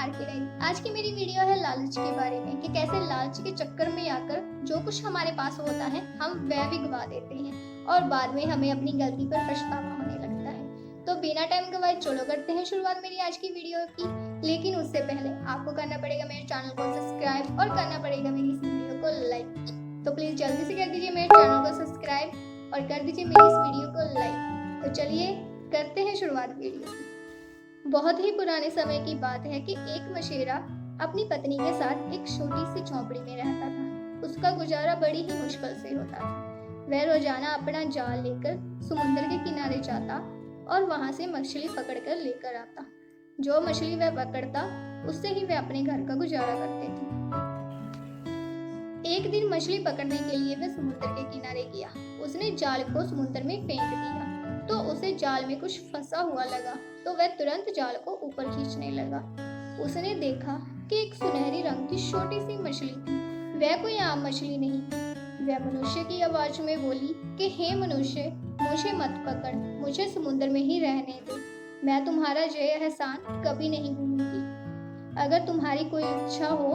की डायरी। आज की मेरी वीडियो है लालच के बारे में कि कैसे लालच के चक्कर में आकर जो कुछ हमारे पास होता है हम वह भी गवा देते हैं और बाद में हमें अपनी गलती पर पछतावा होने लगता है। तो बिना टाइम गवाए चलो करते हैं शुरुआत मेरी आज की वीडियो की। लेकिन उससे पहले आपको करना पड़ेगा मेरे चैनल को सब्सक्राइब और करना पड़ेगा मेरी इस वीडियो को लाइक। तो प्लीज जल्दी से कर दीजिए मेरे चैनल को सब्सक्राइब और कर दीजिए मेरी इस वीडियो को लाइक। तो चलिए करते हैं शुरुआत वीडियो की। बहुत ही पुराने समय की बात है कि एक मशेरा अपनी पत्नी के साथ एक छोटी सी झोंपड़ी में रहता था। उसका गुजारा बड़ी ही मुश्किल से होता था। वह रोजाना अपना जाल लेकर समुद्र के किनारे जाता और वहां से मछली पकड़कर लेकर आता। जो मछली वह पकड़ता उससे ही वह अपने घर का गुजारा करते थे। एक दिन मछली पकड़ने के लिए वह समुद्र के किनारे गया। उसने जाल को समुद्र में फेंक दिया तो उसे जाल में कुछ फंसा हुआ लगा तो वह तुरंत जाल को ऊपर खींचने लगा। उसने देखा कि एक सुनहरी रंग की छोटी सी मछली थी। वह कोई आम मछली नहीं थी। वह मनुष्य की आवाज में बोली कि हे मनुष्य, मुझे मत पकड़, मुझे समुद्र में ही रहने दो। मैं तुम्हारा ये एहसान कभी नहीं भूलूंगी। अगर तुम्हारी कोई इच्छा हो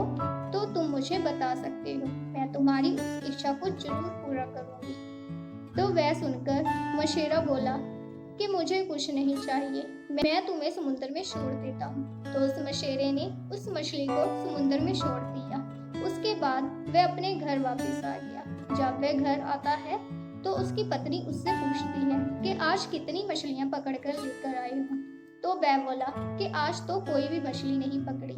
तो तुम मुझे बता सकते हो। मैं तुम्हारी उस इच्छा को जरूर पूरा करूंगी। तो वह सुनकर मशेरा बोला कि मुझे कुछ नहीं चाहिए, मैं तुम्हें समुद्र में छोड़ देता हूँ। तो उस मशेरे ने उस मछली को समुद्र में छोड़ दिया। उसके बाद वह अपने घर वापस आ गया। जब वह घर आता है तो उसकी पत्नी उससे पूछती है कि आज कितनी मछलियाँ पकड़कर लेकर आए हो। तो वह बोला कि आज तो कोई भी मछली नहीं पकड़ी,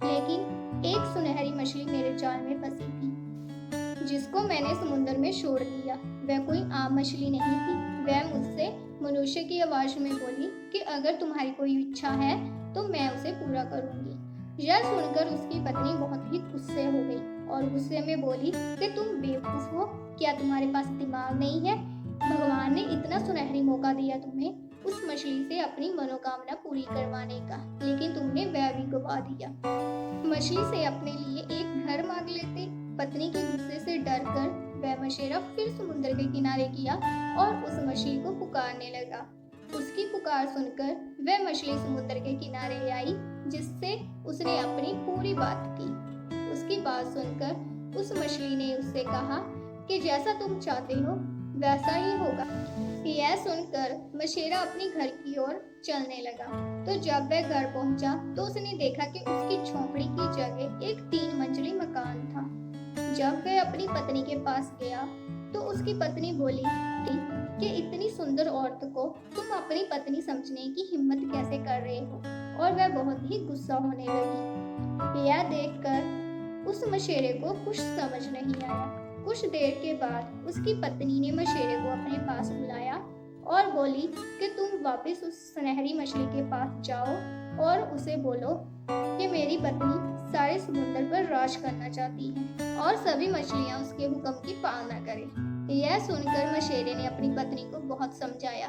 लेकिन एक सुनहरी मछली मेरे जाल में फंसी थी जिसको मैंने समुद्र में छोड़ दिया। वह कोई आम मछली नहीं थी। वह मुझसे मनुष्य की आवाज में बोली कि अगर तुम्हारी कोई इच्छा है तो मैं उसे पूरा करूंगी। यह सुनकर उसकी पत्नी बहुत ही गुस्से हो गई और गुस्से में बोली कि तुम बेवकूफ हो, क्या तुम्हारे पास दिमाग नहीं है? भगवान ने इतना सुनहरी मौका दिया तुम्हें उस मछली से अपनी मनोकामना पूरी करवाने का, लेकिन तुमने वह भी गवा दिया। मछली से अपने लिए एक घर मांग लेते। पत्नी के गुस्से से डरकर वह मशेरा फिर समुद्र के किनारे गया और उस मछली को पुकारने लगा। उसकी पुकार सुनकर वह मछली समुद्र के किनारे आई, जिससे उसने अपनी पूरी बात की। उसकी बात सुनकर उस मछली ने उससे कहा कि जैसा तुम चाहते हो वैसा ही होगा। यह सुनकर मशेरा अपनी घर की ओर चलने लगा। तो जब वह घर पहुंचा तो उसने देखा कि उसकी झोंपड़ी की जगह एक 3 मंजिली मकान था। जब वह अपनी पत्नी के पास गया तो उसकी पत्नी बोली कि इतनी सुंदर औरत को तुम अपनी पत्नी समझने की हिम्मत कैसे कर रहे हो, और वह बहुत ही गुस्सा होने लगी। यह देखकर उस मशेरे को कुछ समझ नहीं आया। कुछ देर के बाद उसकी पत्नी ने मशेरे को अपने पास बुलाया और बोली कि तुम वापस उस सुनहरी मछली के पास जाओ और उसे बोलो कि मेरी पत्नी सारे समुद्र पर राज करना चाहती है और सभी मछलियां उसके हुक्म की पालना करें। यह सुनकर मशेरे ने अपनी पत्नी को बहुत समझाया,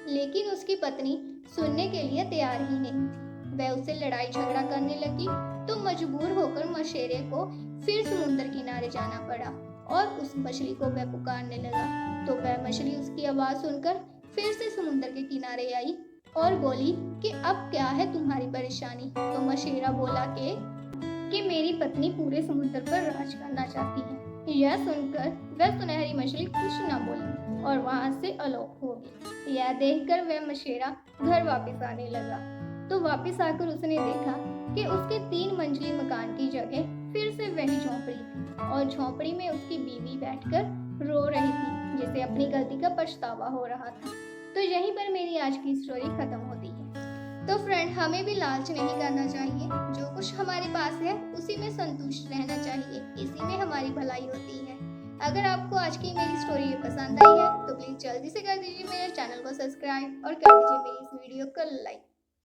लेकिन उसकी पत्नी सुनने के लिए तैयार ही नहीं थी। वह उससे लड़ाई झगड़ा करने लगी तो मजबूर होकर मशेरे को फिर समुद्र किनारे जाना पड़ा और उस मछली को वह पुकारने लगा। तो वह मछली उसकी आवाज सुनकर फिर से समुद्र के किनारे आई और बोली कि अब क्या है तुम्हारी परेशानी। तो मशेरा बोला कि मेरी पत्नी पूरे समुद्र पर राज करना चाहती है। यह सुनकर वह सुनहरी मछली कुछ न बोली और वहां से अलोप हो गई। यह देखकर वह मशेरा घर वापस आने लगा। तो वापस आकर उसने देखा कि उसके 3 मंजिली मकान की जगह फिर से वही झोंपड़ी थी और झोंपड़ी में उसकी बीवी बैठकर रो रही थी, जिसे अपनी गलती का पछतावा हो रहा था। तो यहीं पर मेरी आज की स्टोरी खत्म होती है। तो फ्रेंड, हमें भी लालच नहीं करना चाहिए। जो कुछ हमारे पास है उसी में संतुष्ट रहना चाहिए, इसी में हमारी भलाई होती है। अगर आपको आज की मेरी स्टोरी पसंद आई है तो प्लीज जल्दी से कर दीजिए मेरे चैनल को सब्सक्राइब और कर दीजिए मेरी इस वीडियो को लाइक।